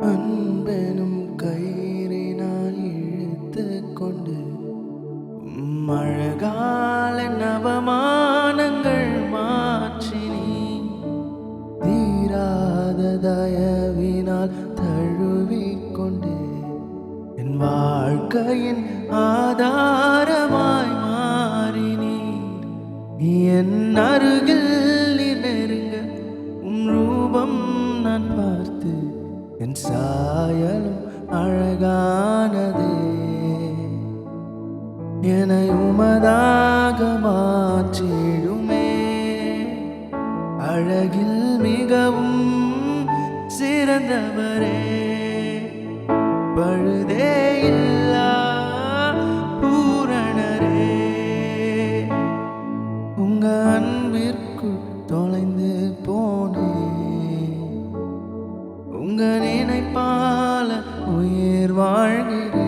அன்பெனும் கயிறினால் இழுத்து கொண்டு அழகால நவமானங்கள் மாற்றினி தீராத தயவினால் தழுவிக்கொண்டு என் வாழ்க்கையின் ஆதாரமாய் மாறினீர். என் அருகில் நீர் நெருங்க ரூபம் நான் பார்த்து என் சாயலும் அழகானதே. என்னை உமதாக மாற்றிடுமே அழகில் மிகவும் சிறந்தவரே. பழுதே இல்லா பூரணரே, உங்க அன்பிற்கு தொலைந்து போனே. உங்க நினைப்பால உயிர் வாழ்கிறேன்.